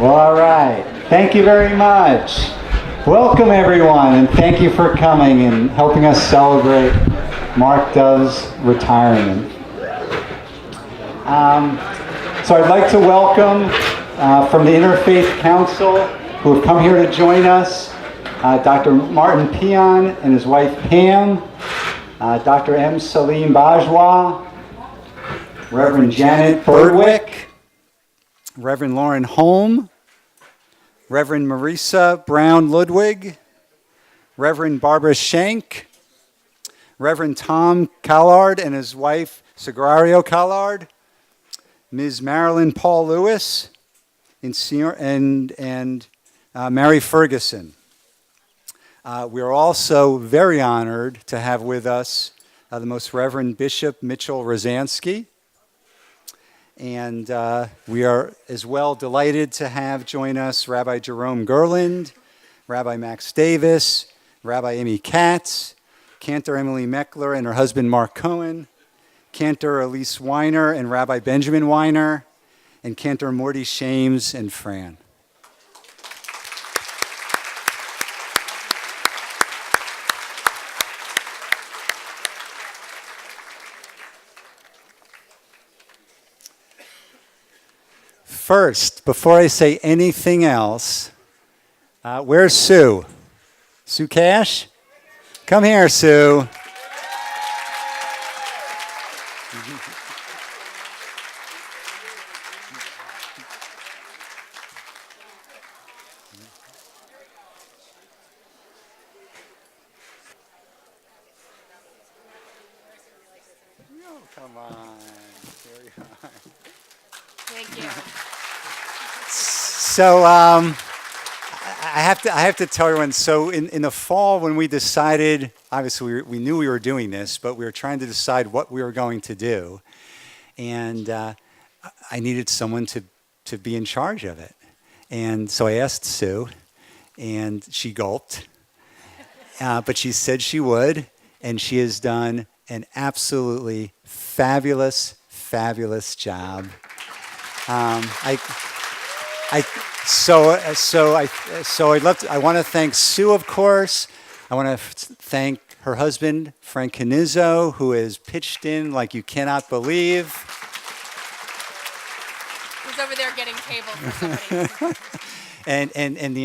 Well, all right. Thank you very much. Welcome, everyone, and thank you for coming and helping us celebrate Mark Dov's retirement. So I'd like to welcome from the Interfaith Council who have come here to join us, Dr. Martin Peon and his wife Pam, Dr. M. Salim Bajwa, Reverend Janet Birdwick, Reverend Lauren Holm, Reverend Marisa Brown Ludwig, Reverend Barbara Schenk, Reverend Tom Callard and his wife Sagrario Callard, Ms. Marilyn Paul Lewis, and Mary Ferguson. We are also very honored to have with us the Most Reverend Bishop Mitchell Rosansky. And we are as well delighted to have join us Rabbi Jerome Gerland, Rabbi Max Davis, Rabbi Amy Katz, Cantor Emily Meckler and her husband Mark Cohen, Cantor Elise Weiner and Rabbi Benjamin Weiner, and Cantor Morty Shames and Fran. First, before I say anything else, where's Sue? Sue Cash? Come here, Sue. Oh, come on. Here we are. Thank you. So I have to tell everyone, so in the fall when we decided, obviously we knew we were doing this, but we were trying to decide what we were going to do. And I needed someone to be in charge of it. And so I asked Sue, and she gulped. But she said she would, and she has done an absolutely fabulous, fabulous job. I want to thank Sue, of course. I want to thank her husband, Frank Canizzo, who has pitched in like you cannot believe. He's over there getting cable for somebody.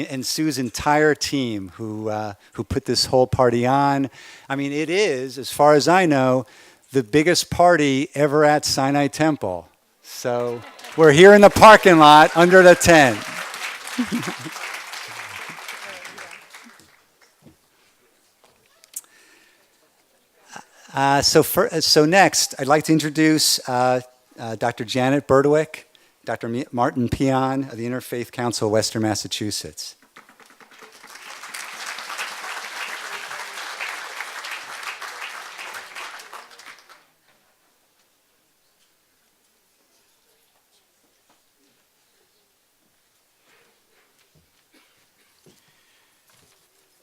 and Sue's entire team who put this whole party on. I mean, it is, as far as I know, the biggest party ever at Sinai Temple. So we're here in the parking lot under the tent. So next, I'd like to introduce Dr. Janet Birdwick, Dr. Martin Peon of the Interfaith Council of Western Massachusetts.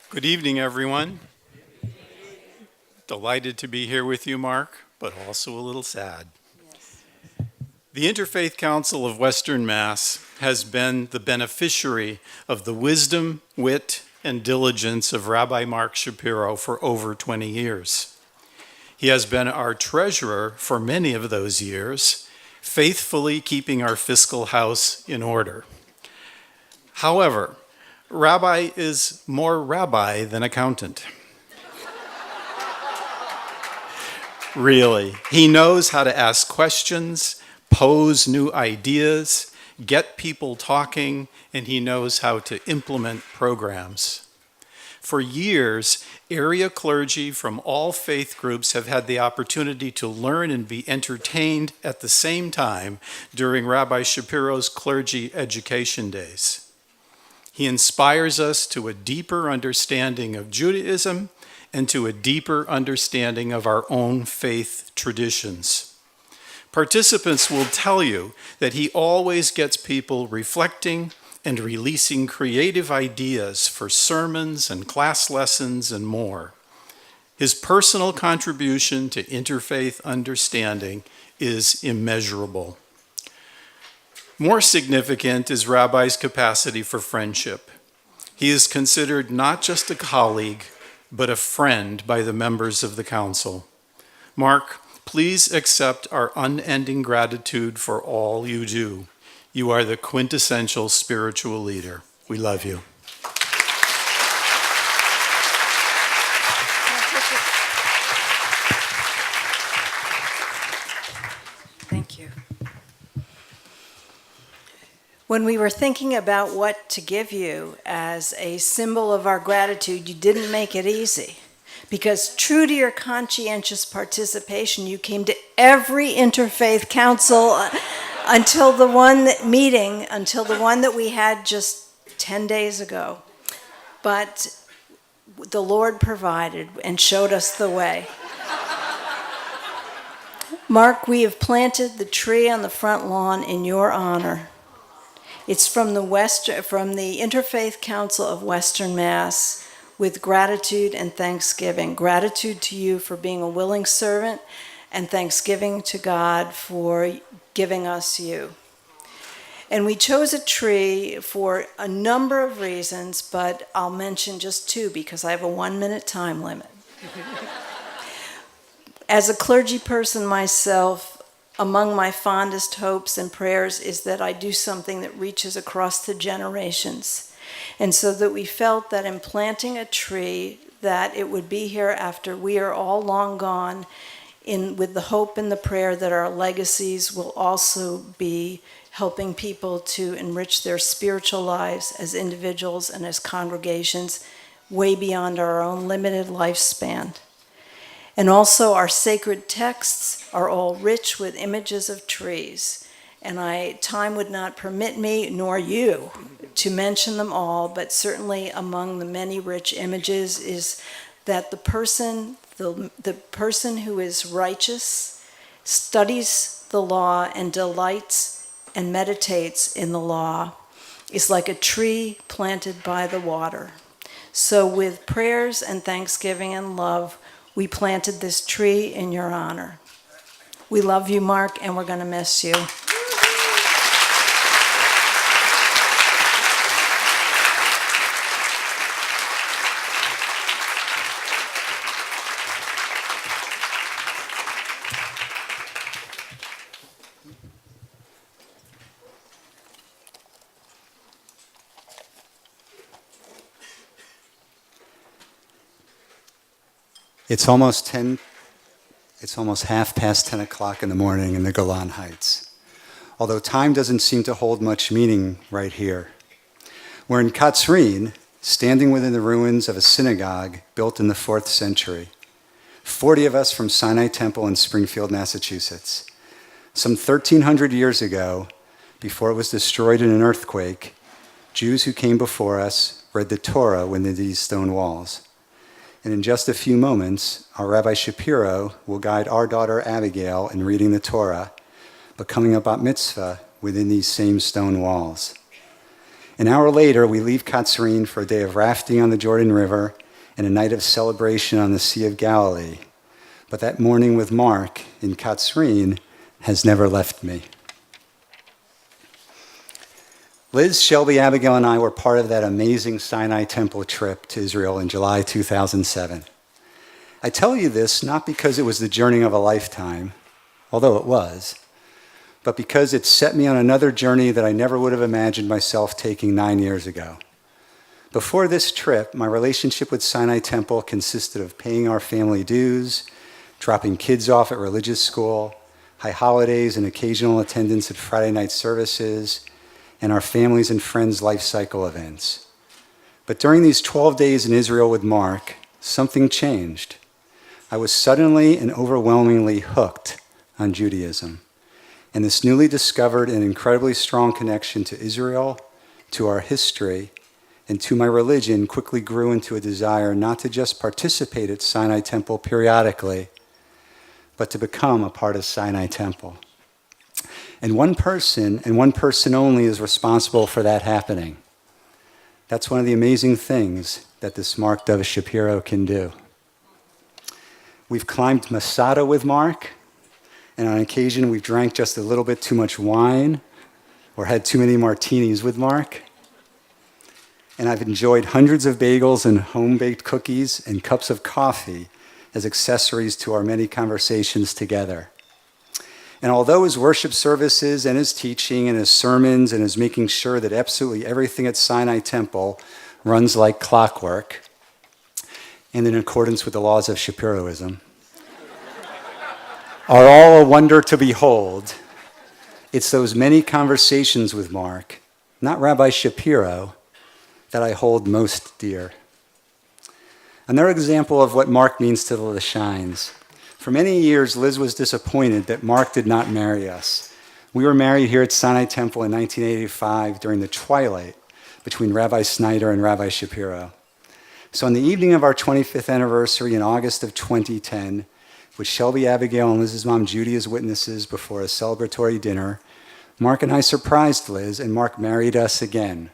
Good evening, everyone. Delighted to be here with you, Mark, but also a little sad. Yes. The Interfaith Council of Western Mass has been the beneficiary of the wisdom, wit, and diligence of Rabbi Mark Shapiro for over 20 years. He has been our treasurer for many of those years, faithfully keeping our fiscal house in order. However, Rabbi is more rabbi than accountant. Really, he knows how to ask questions, pose new ideas, get people talking, and he knows how to implement programs. For years, area clergy from all faith groups have had the opportunity to learn and be entertained at the same time during Rabbi Shapiro's clergy education days. He inspires us to a deeper understanding of Judaism and to a deeper understanding of our own faith traditions. Participants will tell you that he always gets people reflecting and releasing creative ideas for sermons and class lessons and more. His personal contribution to interfaith understanding is immeasurable. More significant is Rabbi's capacity for friendship. He is considered not just a colleague, but a friend by the members of the council. Mark, please accept our unending gratitude for all you do. You are the quintessential spiritual leader. We love you. Thank you. When we were thinking about what to give you as a symbol of our gratitude, you didn't make it easy. Because true to your conscientious participation, you came to every interfaith council until the one that we had just 10 days ago. But the Lord provided and showed us the way. Mark, we have planted the tree on the front lawn in your honor. It's from the Interfaith Council of Western Mass, with gratitude and thanksgiving. Gratitude to you for being a willing servant, and thanksgiving to God for giving us you. And we chose a tree for a number of reasons, but I'll mention just two because I have a 1-minute time limit. As a clergy person myself, among my fondest hopes and prayers is that I do something that reaches across the generations. And so that we felt that in planting a tree, that it would be here after we are all long gone, with the hope and the prayer that our legacies will also be helping people to enrich their spiritual lives as individuals and as congregations way beyond our own limited lifespan. And also our sacred texts are all rich with images of trees. And time would not permit me, nor you, to mention them all, but certainly among the many rich images is that the person who is righteous studies the law and delights and meditates in the law is like a tree planted by the water. So with prayers and thanksgiving and love, we planted this tree in your honor. We love you, Mark, and we're going to miss you. It's almost 10:30 in the morning in the Golan Heights. Although time doesn't seem to hold much meaning right here. We're in Katzrin, standing within the ruins of a synagogue built in the 4th century. 40 of us from Sinai Temple in Springfield, Massachusetts. Some 1,300 years ago, before it was destroyed in an earthquake, Jews who came before us read the Torah within these stone walls. And in just a few moments, our Rabbi Shapiro will guide our daughter Abigail in reading the Torah, becoming a bat mitzvah within these same stone walls. An hour later, we leave Katzrin for a day of rafting on the Jordan River and a night of celebration on the Sea of Galilee. But that morning with Mark in Katzrin has never left me. Liz, Shelby, Abigail, and I were part of that amazing Sinai Temple trip to Israel in July 2007. I tell you this not because it was the journey of a lifetime, although it was, but because it set me on another journey that I never would have imagined myself taking 9 years ago. Before this trip, my relationship with Sinai Temple consisted of paying our family dues, dropping kids off at religious school, high holidays and occasional attendance at Friday night services, and our families' and friends' life cycle events. But during these 12 days in Israel with Mark, something changed. I was suddenly and overwhelmingly hooked on Judaism. And this newly discovered and incredibly strong connection to Israel, to our history, and to my religion quickly grew into a desire not to just participate at Sinai Temple periodically, but to become a part of Sinai Temple. And one person only, is responsible for that happening. That's one of the amazing things that this Mark Dov Shapiro can do. We've climbed Masada with Mark, and on occasion we've drank just a little bit too much wine, or had too many martinis with Mark. And I've enjoyed hundreds of bagels and home-baked cookies and cups of coffee as accessories to our many conversations together. And although his worship services and his teaching and his sermons and his making sure that absolutely everything at Sinai Temple runs like clockwork and in accordance with the laws of Shapiroism, are all a wonder to behold, it's those many conversations with Mark, not Rabbi Shapiro, that I hold most dear. Another example of what Mark means to the Lashines. For many years, Liz was disappointed that Mark did not marry us. We were married here at Sinai Temple in 1985 during the twilight between Rabbi Snyder and Rabbi Shapiro. So on the evening of our 25th anniversary in August of 2010, with Shelby, Abigail, and Liz's mom Judy as witnesses before a celebratory dinner, Mark and I surprised Liz, and Mark married us again.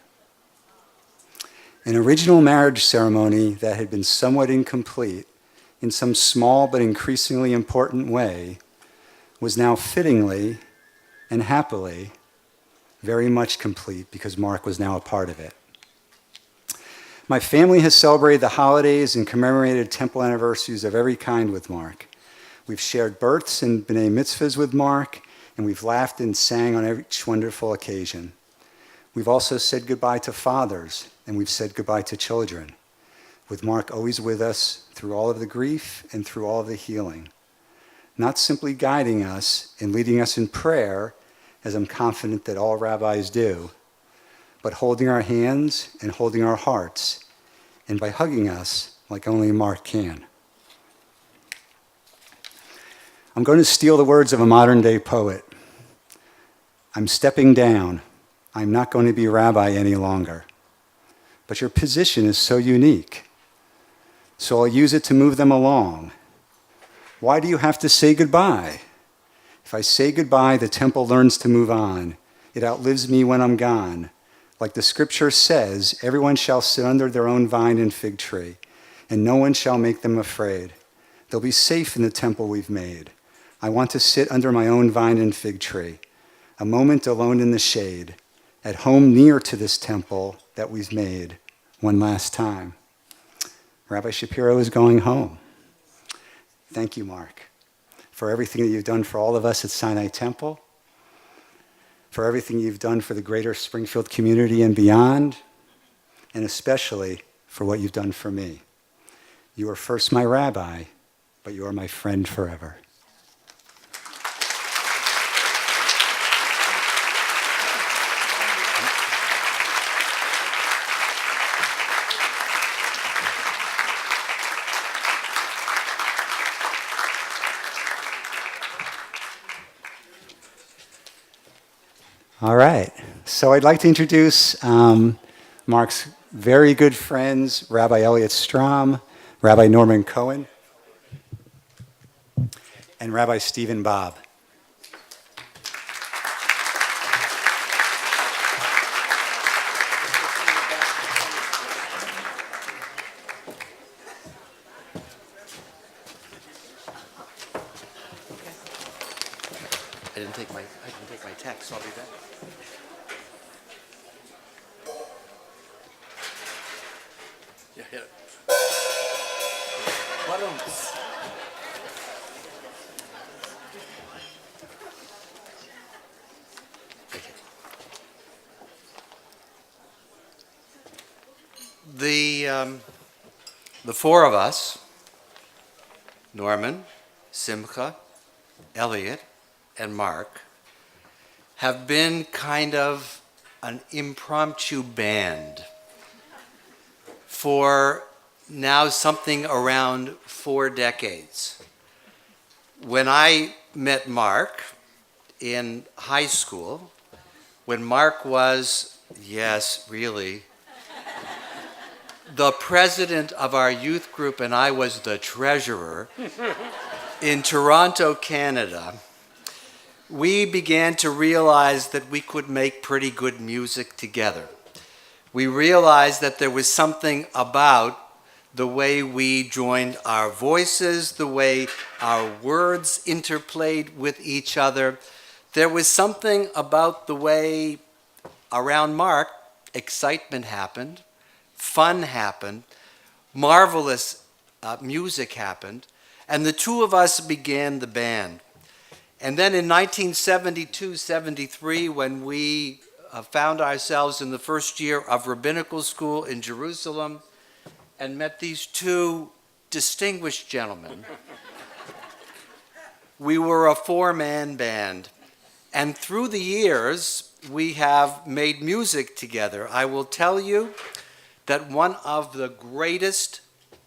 An original marriage ceremony that had been somewhat incomplete in some small but increasingly important way was now fittingly and happily very much complete because Mark was now a part of it. My family has celebrated the holidays and commemorated temple anniversaries of every kind with Mark. We've shared births and b'nai mitzvahs with Mark, and we've laughed and sang on each wonderful occasion. We've also said goodbye to fathers, and we've said goodbye to children, with Mark always with us through all of the grief and through all of the healing, not simply guiding us and leading us in prayer, as I'm confident that all rabbis do, but holding our hands and holding our hearts, and by hugging us like only Mark can. I'm going to steal the words of a modern-day poet. I'm stepping down. I'm not going to be rabbi any longer. But your position is so unique, so I'll use it to move them along. Why do you have to say goodbye? If I say goodbye, the temple learns to move on. It outlives me when I'm gone. Like the scripture says, everyone shall sit under their own vine and fig tree, and no one shall make them afraid. They'll be safe in the temple we've made. I want to sit under my own vine and fig tree, a moment alone in the shade, at home near to this temple that we've made one last time. Rabbi Shapiro is going home. Thank you, Mark, for everything that you've done for all of us at Sinai Temple, for everything you've done for the greater Springfield community and beyond, and especially for what you've done for me. You were first my rabbi, but you are my friend forever. All right, so I'd like to introduce Mark's very good friends, Rabbi Elliot Strom, Rabbi Norman Cohen, and Rabbi Stephen Bob. I didn't take my text, so I'll be back. Yeah, hit it. Balloons. The four of us, Norman, Simcha, Elliot, and Mark, have been kind of an impromptu band for now something around 4 decades. When I met Mark in high school, when Mark was, yes, really, the president of our youth group and I was the treasurer in Toronto, Canada, we began to realize that we could make pretty good music together. We realized that there was something about the way we joined our voices, the way our words interplayed with each other. There was something about the way around Mark, excitement happened, fun happened, marvelous music happened, and the two of us began the band. And then in 1972-73, when we found ourselves in the first year of rabbinical school in Jerusalem and met these two distinguished gentlemen, we were a four-man band. And through the years, we have made music together. I will tell you that one of the greatest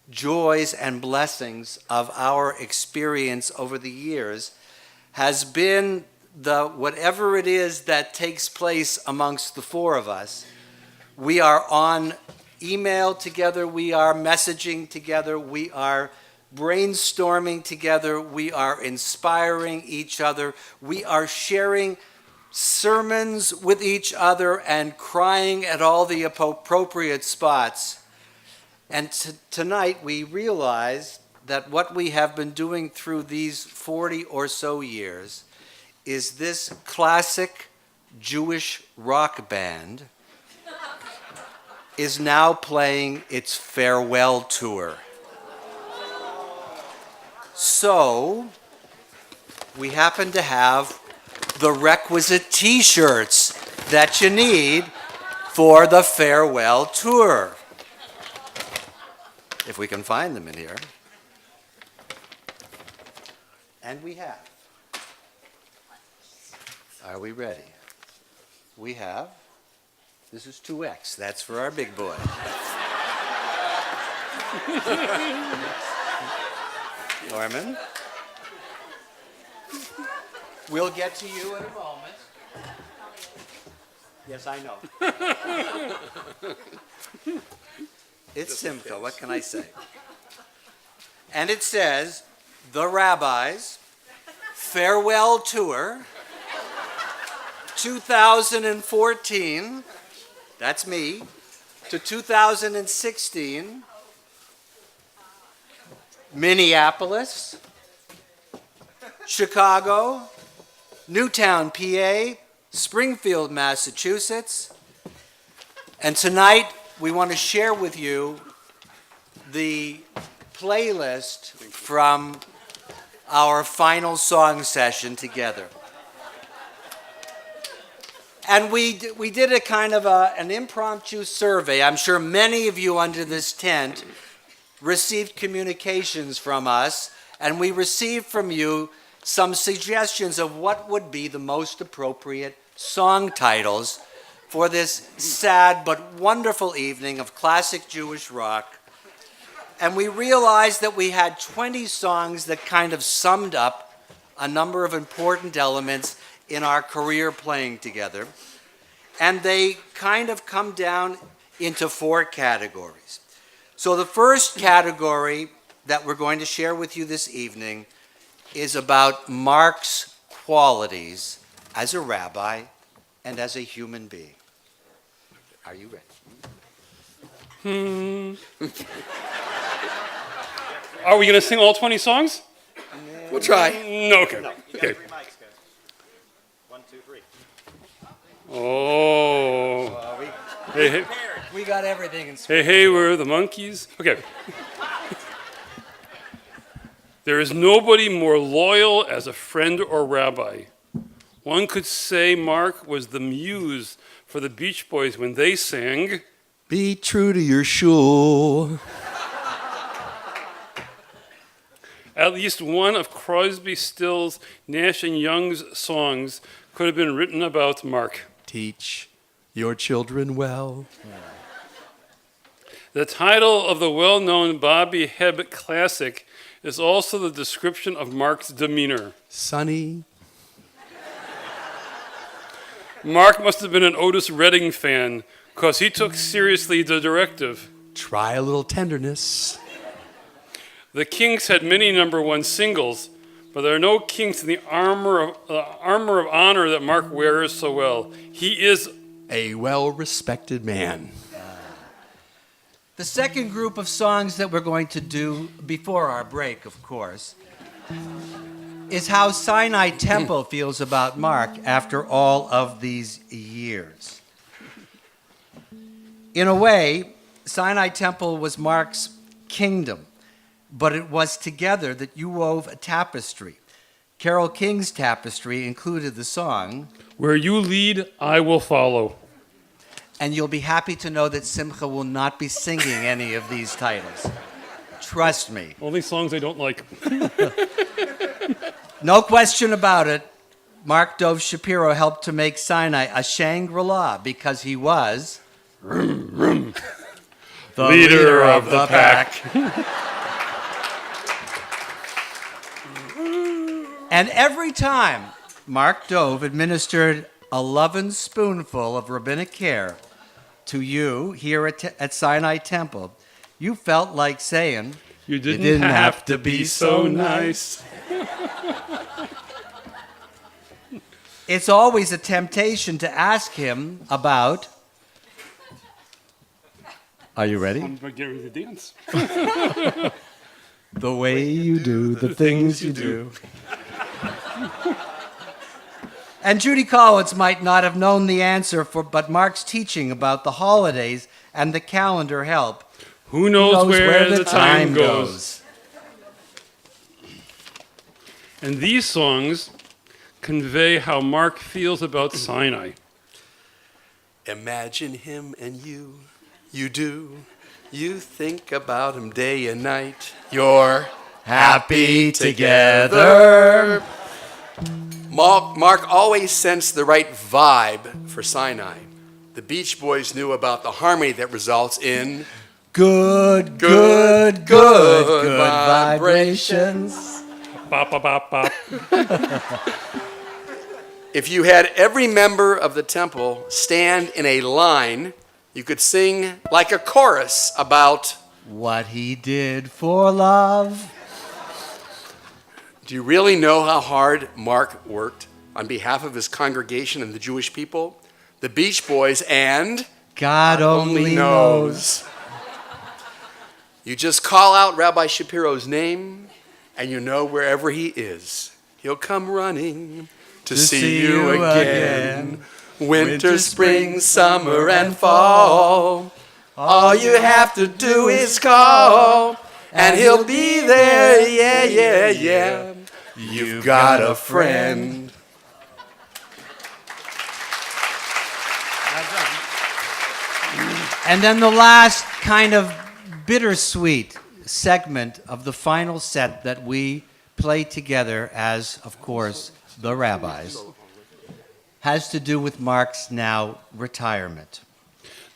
joys and blessings of our experience over the years has been whatever it is that takes place amongst the four of us. We are on email together, we are messaging together, we are brainstorming together, we are inspiring each other, we are sharing sermons with each other and crying at all the appropriate spots. And tonight we realize that what we have been doing through these 40 or so years is this classic Jewish rock band is now playing its farewell tour. So, we happen to have the requisite t-shirts that you need for the farewell tour. If we can find them in here. And we have. Are we ready? We have. This is 2X. That's for our big boy. Norman. We'll get to you in a moment. Yes, I know. It's Simcha. What can I say? And it says, The Rabbi's Farewell Tour 2014, that's me, to 2016, Minneapolis, Chicago, Newtown, PA, Springfield, Massachusetts, and tonight we want to share with you the playlist from our final song session together. And we did a kind of an impromptu survey. I'm sure many of you under this tent received communications from us, and we received from you some suggestions of what would be the most appropriate song titles for this sad but wonderful evening of classic Jewish rock. And we realized that we had 20 songs that kind of summed up a number of important elements in our career playing together. And they kind of come down into four categories. So the first category that we're going to share with you this evening is about Mark's qualities as a rabbi and as a human being. Are you ready? Are we going to sing all 20 songs? We'll try. No, okay. Okay. 1, 2, 3. Oh. Hey, We got everything in hey, we're the monkeys. Okay. There is nobody more loyal as a friend or rabbi. One could say Mark was the muse for the Beach Boys when they sang, Be true to your shul. At least one of Crosby, Stills, Nash and Young's songs could have been written about Mark. Teach your children well. The title of the well-known Bobby Hebb classic is also the description of Mark's demeanor. Sonny. Mark must have been an Otis Redding fan, because he took seriously the directive. Try a little tenderness. The Kinks had many number one singles, but there are no kinks in the armor of honor that Mark wears so well. He is A well-respected man. The second group of songs that we're going to do before our break, of course, is how Sinai Temple feels about Mark after all of these years. In a way, Sinai Temple was Mark's kingdom, but it was together that you wove a tapestry. Carole King's tapestry included the song, Where you lead, I will follow. and you'll be happy to know that Simcha will not be singing any of these titles. Trust me. Only songs I don't like. No question about it, Mark Dov Shapiro helped to make Sinai a Shangri-La because he was the Leader of the pack. And every time Mark Dov administered a loving spoonful of rabbinic care to you here at Sinai Temple, you felt like saying, You didn't have to be so nice. It's always a temptation to ask him about. Are you ready? I'm getting ready to dance. The way you do the things you do. And Judy Collins might not have known the answer, but Mark's teaching about the holidays and the calendar help. Who knows where the time goes? And these songs convey how Mark feels about Sinai. Imagine him and you do. You think about him day and night. You're happy together. Mark always sensed the right vibe for Sinai. The Beach Boys knew about the harmony that results in Good vibrations. Bop, bop, bop, bop. If you had every member of the temple stand in a line, you could sing like a chorus about What he did for love. Do you really know how hard Mark worked on behalf of his congregation and the Jewish people? The Beach Boys and God only knows. You just call out Rabbi Shapiro's name, and you know wherever he is, he'll come running to see you again. Winter, spring, summer, and fall. All you have to do is call, and he'll be there, yeah, yeah, yeah. You've got a friend. And then the last kind of bittersweet segment of the final set that we play together as, of course, the rabbis, has to do with Mark's now retirement.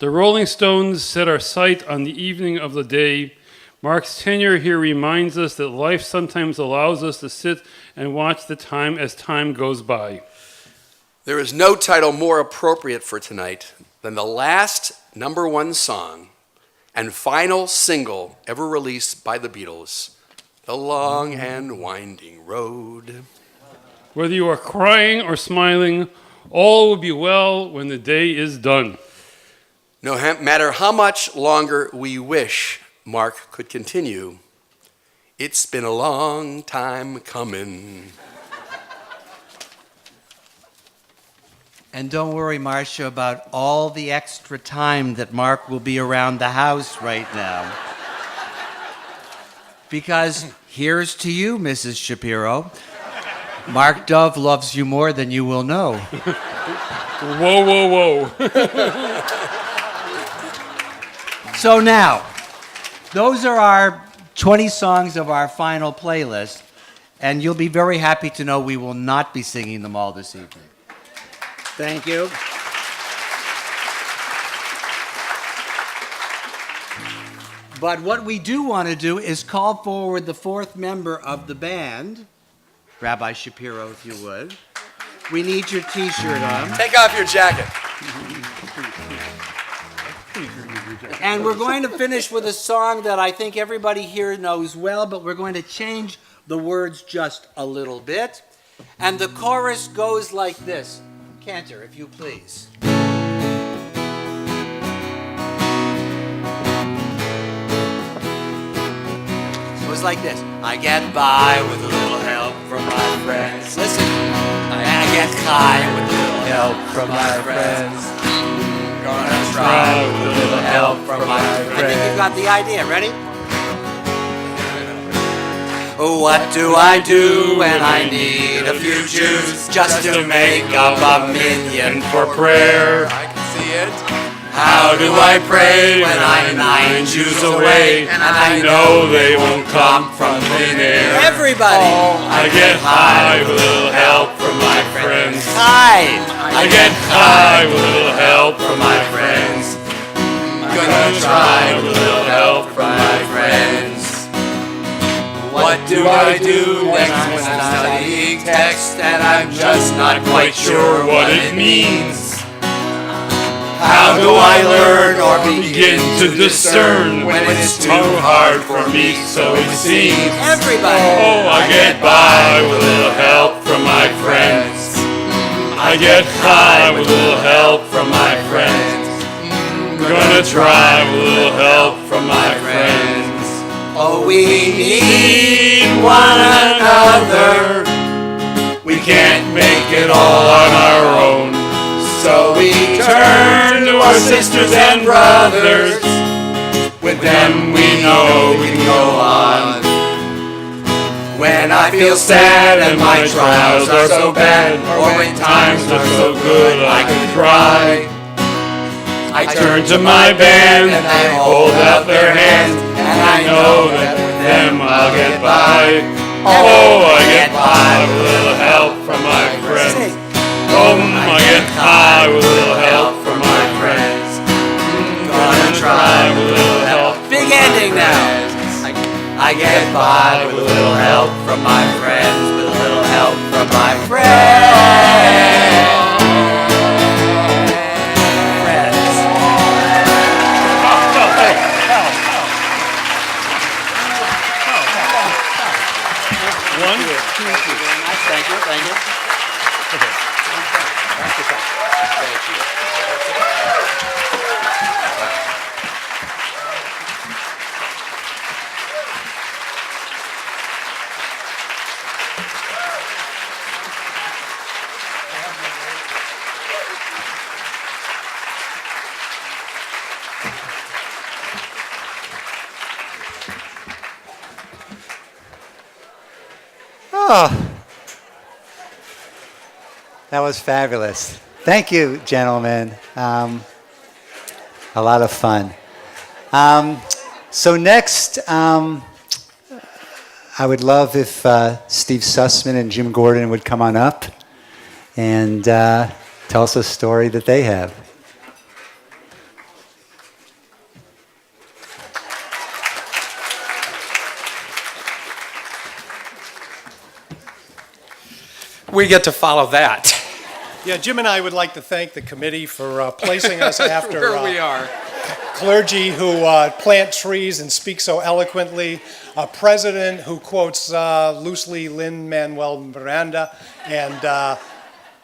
The Rolling Stones set our sight on the evening of the day. Mark's tenure here reminds us that life sometimes allows us to sit and watch the time as time goes by. There is no title more appropriate for tonight than the last #1 song and final single ever released by the Beatles, The Long and Winding Road. Whether you are crying or smiling, all will be well when the day is done. No matter how much longer we wish Mark could continue, it's been a long time coming. And don't worry, Marcia, about all the extra time that Mark will be around the house right now. Because here's to you, Mrs. Shapiro. Mark Dove loves you more than you will know. Whoa, whoa, whoa. So now, those are our 20 songs of our final playlist, and you'll be very happy to know we will not be singing them all this evening. Thank you. But what we do want to do is call forward the fourth member of the band, Rabbi Shapiro, if you would. We need your T-shirt on. Take off your jacket. And we're going to finish with a song that I think everybody here knows well, but we're going to change the words just a little bit. And the chorus goes like this. Cantor, if you please. It goes like this. I get by with a little help from my friends. Listen. I get high with a little help from my friends. Gonna try with a little help from my friends. I think you've got the idea. Ready? What do I do when I need a few Jews just to make up a million for prayer? I can see it. How do I pray when I'm 9 Jews away and I know they won't come from thin air? Everybody! I get high with a little help from my friends. High! I get high with a little help from my friends. Gonna try with a little help from my friends. What do I do next when I'm studying text and I'm just not quite sure what it means? How do I learn or begin to discern when it's too hard for me, so it seems? Everybody! Oh, I get by with a little help from my friends. I get high with a little help from my friends. Gonna try with a little help from my friends. Oh, we need one another. We can't make it all on our own. So we turn to our sisters and brothers. With them we know we can go on. When I feel sad and my trials are so bad, or when times are so good I can cry, I turn to my band and I hold out their hands, and I know that with them I'll get by. Oh, I get high with a little help from my friends. I get high with a little help from my friends. Gonna try with a little help. Big ending now. I get by with a little help from my friends, with a little help from my friends. Thank you. Thank you. Oh, that was fabulous. Thank you, gentlemen. A lot of fun. So next, I would love if Steve Sussman and Jim Gordon would come on up and tell us a story that they have. We get to follow that. Yeah, Jim and I would like to thank the committee for placing us after Where we are. clergy who plant trees and speak so eloquently, a president who quotes loosely Lin-Manuel Miranda, and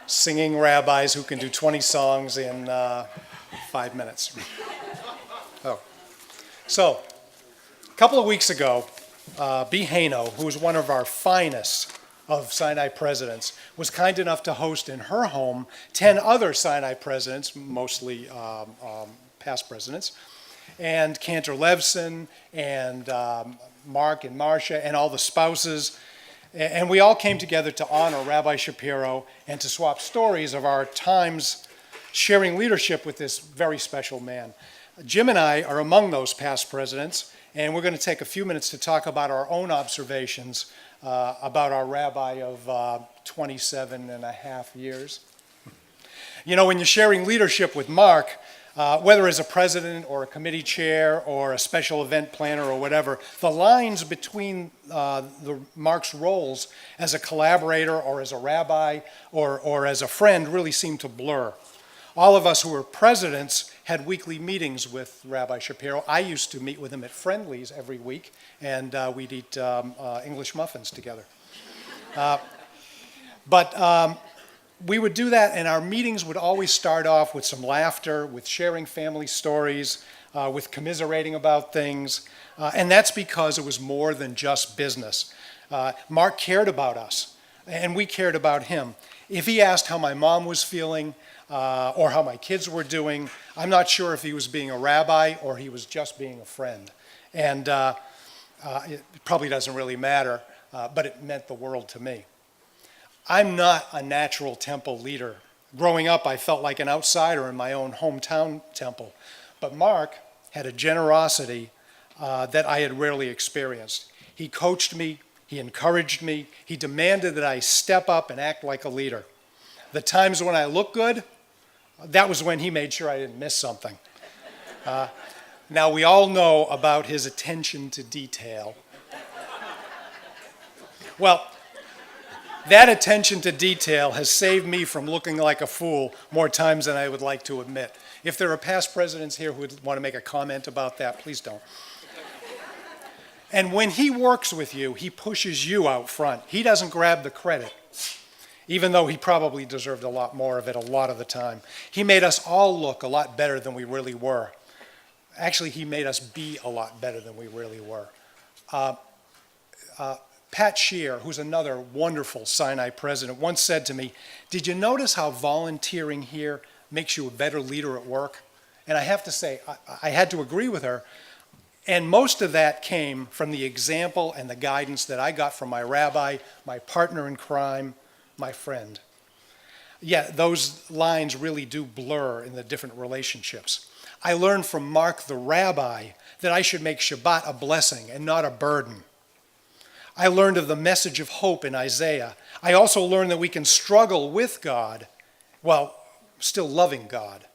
singing rabbis who can do 20 songs in 5 minutes. Oh. So, a couple of weeks ago, B. Haino, who is one of our finest of Sinai presidents, was kind enough to host in her home 10 other Sinai presidents, mostly past presidents, and Cantor Levson, and Mark and Marcia, and all the spouses. And we all came together to honor Rabbi Shapiro and to swap stories of our times sharing leadership with this very special man. Jim and I are among those past presidents, and we're going to take a few minutes to talk about our own observations about our rabbi of 27 and a half years. You know, when you're sharing leadership with Mark, whether as a president or a committee chair or a special event planner or whatever, the lines between Mark's roles as a collaborator or as a rabbi or as a friend really seem to blur. All of us who were presidents had weekly meetings with Rabbi Shapiro. I used to meet with him at Friendly's every week, and we'd eat English muffins together. But we would do that, and our meetings would always start off with some laughter, with sharing family stories, with commiserating about things, and that's because it was more than just business. Mark cared about us, and we cared about him. If he asked how my mom was feeling or how my kids were doing, I'm not sure if he was being a rabbi or he was just being a friend. And it probably doesn't really matter, but it meant the world to me. I'm not a natural temple leader. Growing up, I felt like an outsider in my own hometown temple. But Mark had a generosity that I had rarely experienced. He coached me, he encouraged me, he demanded that I step up and act like a leader. The times when I looked good, that was when he made sure I didn't miss something. Now, we all know about his attention to detail. Well, that attention to detail has saved me from looking like a fool more times than I would like to admit. If there are past presidents here who would want to make a comment about that, please don't. And when he works with you, he pushes you out front. He doesn't grab the credit, even though he probably deserved a lot more of it a lot of the time. He made us all look a lot better than we really were. Actually, he made us be a lot better than we really were. Pat Shear, who's another wonderful Sinai president, once said to me, "Did you notice how volunteering here makes you a better leader at work?" And I have to say, I had to agree with her. And most of that came from the example and the guidance that I got from my rabbi, my partner in crime, my friend. Yeah, those lines really do blur in the different relationships. I learned from Mark the rabbi that I should make Shabbat a blessing and not a burden. I learned of the message of hope in Isaiah. I also learned that we can struggle with God while still loving God.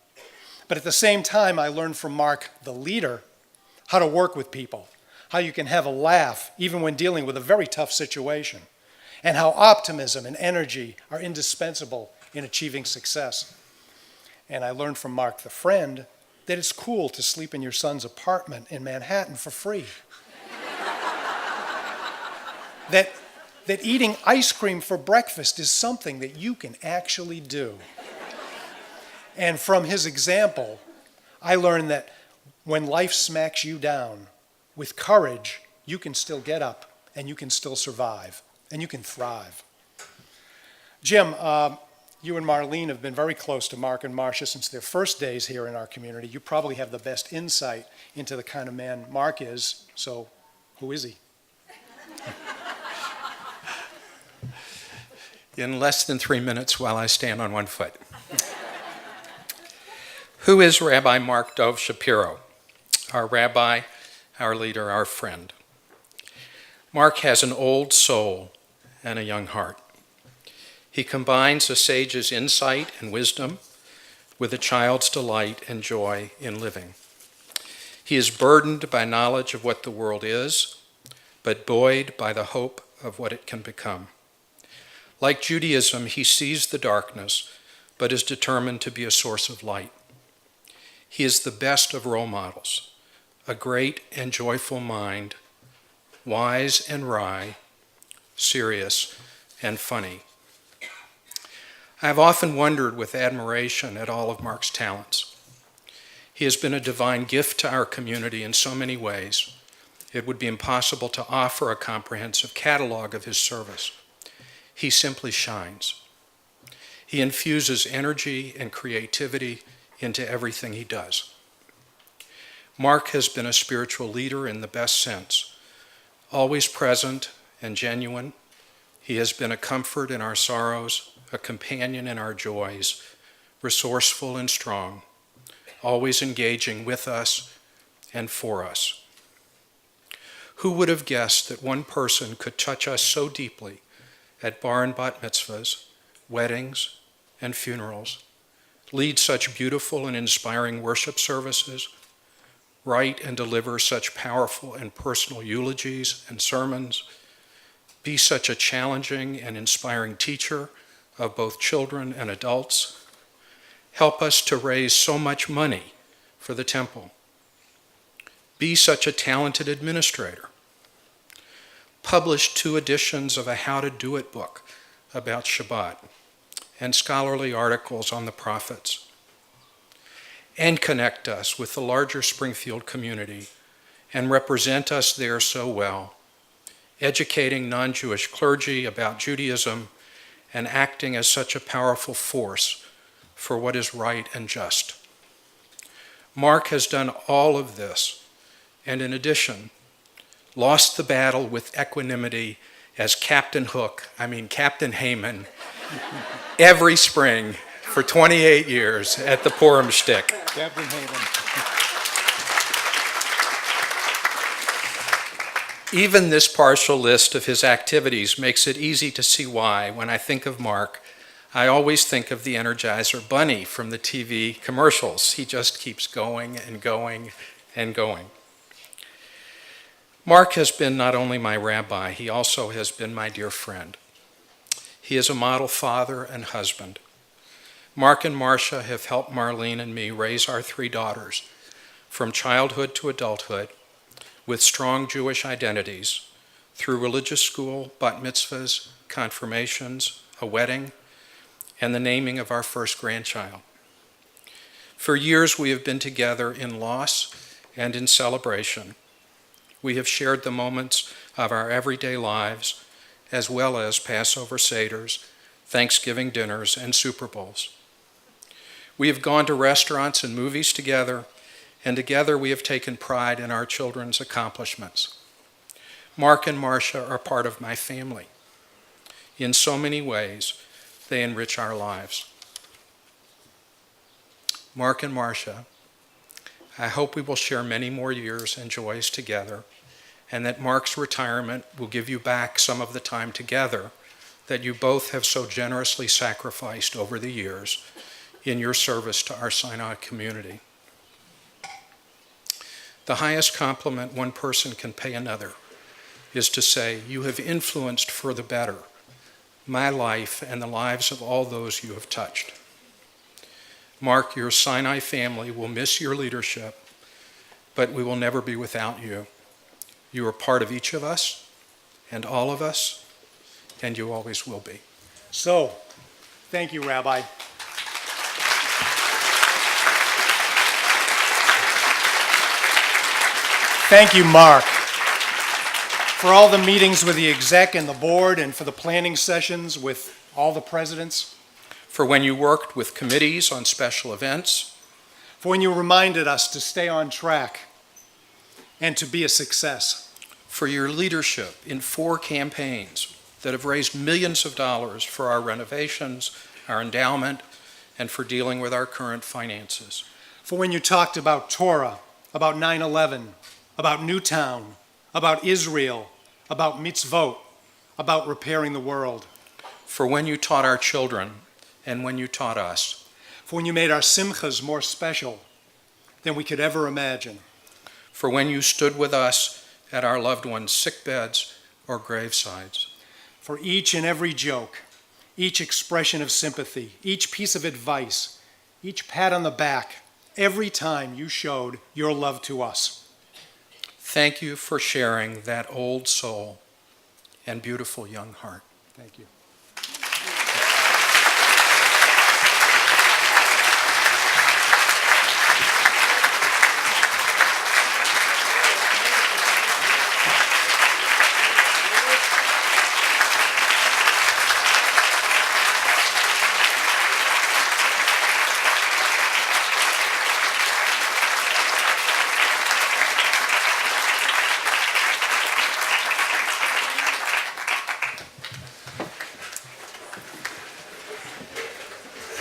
But at the same time, I learned from Mark, the leader, how to work with people, how you can have a laugh even when dealing with a very tough situation, and how optimism and energy are indispensable in achieving success. And I learned from Mark, the friend, that it's cool to sleep in your son's apartment in Manhattan for free. that eating ice cream for breakfast is something that you can actually do. And from his example, I learned that when life smacks you down, with courage, you can still get up and you can still survive and you can thrive. Jim, you and Marlene have been very close to Mark and Marcia since their first days here in our community. You probably have the best insight into the kind of man Mark is, so who is he? In less than 3 minutes while I stand on one foot. Who is Rabbi Mark Dov Shapiro? Our rabbi, our leader, our friend. Mark has an old soul and a young heart. He combines a sage's insight and wisdom with a child's delight and joy in living. He is burdened by knowledge of what the world is, but buoyed by the hope of what it can become. Like Judaism, he sees the darkness, but is determined to be a source of light. He is the best of role models, a great and joyful mind, wise and wry, serious and funny. I have often wondered with admiration at all of Mark's talents. He has been a divine gift to our community in so many ways. It would be impossible to offer a comprehensive catalog of his service. He simply shines. He infuses energy and creativity into everything he does. Mark has been a spiritual leader in the best sense, always present and genuine. He has been a comfort in our sorrows, a companion in our joys, resourceful and strong, always engaging with us and for us. Who would have guessed that one person could touch us so deeply at bar and bat mitzvahs, weddings, and funerals, lead such beautiful and inspiring worship services, write and deliver such powerful and personal eulogies and sermons, be such a challenging and inspiring teacher of both children and adults, help us to raise so much money for the temple, be such a talented administrator, publish 2 editions of a How to Do It book about Shabbat and scholarly articles on the prophets, and connect us with the larger Springfield community and represent us there so well, educating non-Jewish clergy about Judaism and acting as such a powerful force for what is right and just. Mark has done all of this, and in addition, lost the battle with equanimity as Captain Heyman, every spring for 28 years at the Purim Shtick. Captain Hayden. Even this partial list of his activities makes it easy to see why, when I think of Mark, I always think of the Energizer Bunny from the TV commercials. He just keeps going and going and going. Mark has been not only my rabbi, he also has been my dear friend. He is a model father and husband. Mark and Marcia have helped Marlene and me raise our 3 daughters from childhood to adulthood with strong Jewish identities through religious school, bat mitzvahs, confirmations, a wedding, and the naming of our first grandchild. For years we have been together in loss and in celebration. We have shared the moments of our everyday lives, as well as Passover Seders, Thanksgiving dinners, and Super Bowls. We have gone to restaurants and movies together, and together we have taken pride in our children's accomplishments. Mark and Marcia are part of my family. In so many ways, they enrich our lives. Mark and Marcia, I hope we will share many more years and joys together, and that Mark's retirement will give you back some of the time together that you both have so generously sacrificed over the years in your service to our Sinai community. The highest compliment one person can pay another is to say, you have influenced for the better my life and the lives of all those you have touched. Mark, your Sinai family will miss your leadership, but we will never be without you. You are part of each of us and all of us, and you always will be. So, thank you, Rabbi. Thank you, Mark, for all the meetings with the exec and the board and for the planning sessions with all the presidents. For when you worked with committees on special events. For when you reminded us to stay on track and to be a success. For your leadership in 4 campaigns that have raised millions of dollars for our renovations, our endowment, and for dealing with our current finances. For when you talked about Torah, about 9/11, about Newtown, about Israel, about mitzvot, about repairing the world. For when you taught our children and when you taught us. For when you made our simchas more special than we could ever imagine. For when you stood with us at our loved ones' sickbeds or gravesides. For each and every joke, each expression of sympathy, each piece of advice, each pat on the back, every time you showed your love to us. Thank you for sharing that old soul and beautiful young heart. Thank you.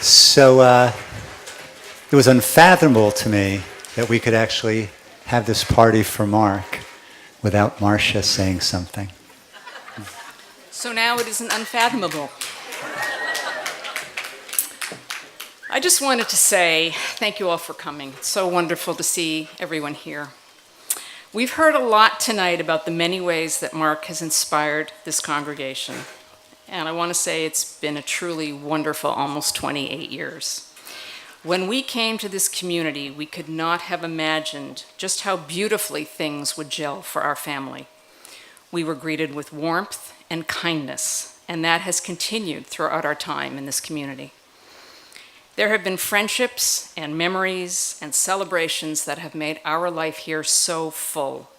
So it was unfathomable to me that we could actually have this party for Mark without Marcia saying something. So now it isn't unfathomable. I just wanted to say thank you all for coming. It's so wonderful to see everyone here. We've heard a lot tonight about the many ways that Mark has inspired this congregation. And I want to say it's been a truly wonderful almost 28 years. When we came to this community, we could not have imagined just how beautifully things would gel for our family. We were greeted with warmth and kindness, and that has continued throughout our time in this community. There have been friendships and memories and celebrations that have made our life here so full.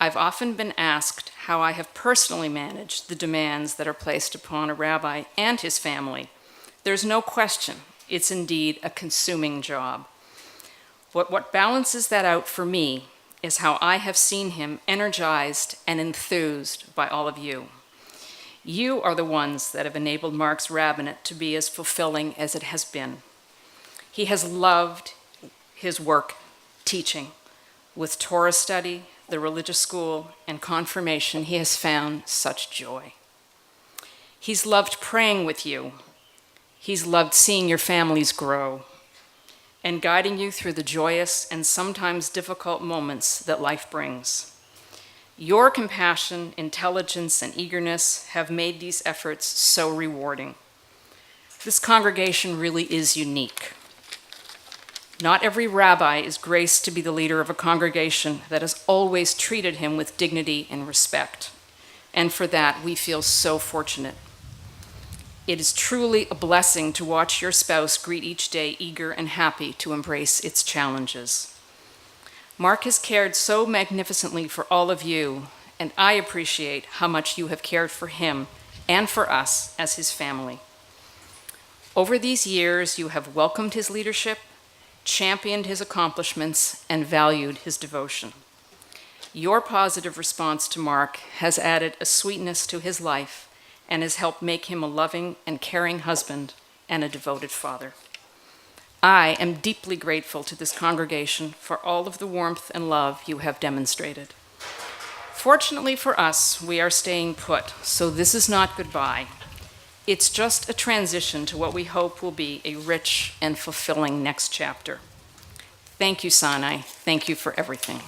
I've often been asked how I have personally managed the demands that are placed upon a rabbi and his family, there's no question it's indeed a consuming job. What balances that out for me is how I have seen him energized and enthused by all of you. You are the ones that have enabled Mark's rabbinate to be as fulfilling as it has been. He has loved his work teaching. With Torah study, the religious school, and confirmation, he has found such joy. He's loved praying with you. He's loved seeing your families grow and guiding you through the joyous and sometimes difficult moments that life brings. Your compassion, intelligence, and eagerness have made these efforts so rewarding. This congregation really is unique. Not every rabbi is graced to be the leader of a congregation that has always treated him with dignity and respect. And for that, we feel so fortunate. It is truly a blessing to watch your spouse greet each day eager and happy to embrace its challenges. Mark has cared so magnificently for all of you, and I appreciate how much you have cared for him and for us as his family. Over these years, you have welcomed his leadership, championed his accomplishments, and valued his devotion. Your positive response to Mark has added a sweetness to his life and has helped make him a loving and caring husband and a devoted father. I am deeply grateful to this congregation for all of the warmth and love you have demonstrated. Fortunately for us, we are staying put, so this is not goodbye. It's just a transition to what we hope will be a rich and fulfilling next chapter. Thank you, Sinai. Thank you for everything.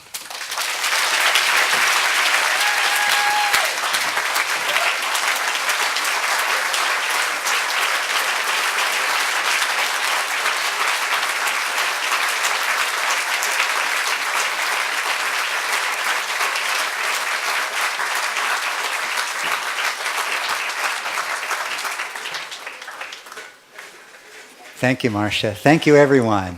Thank you, Marcia. Thank you, everyone.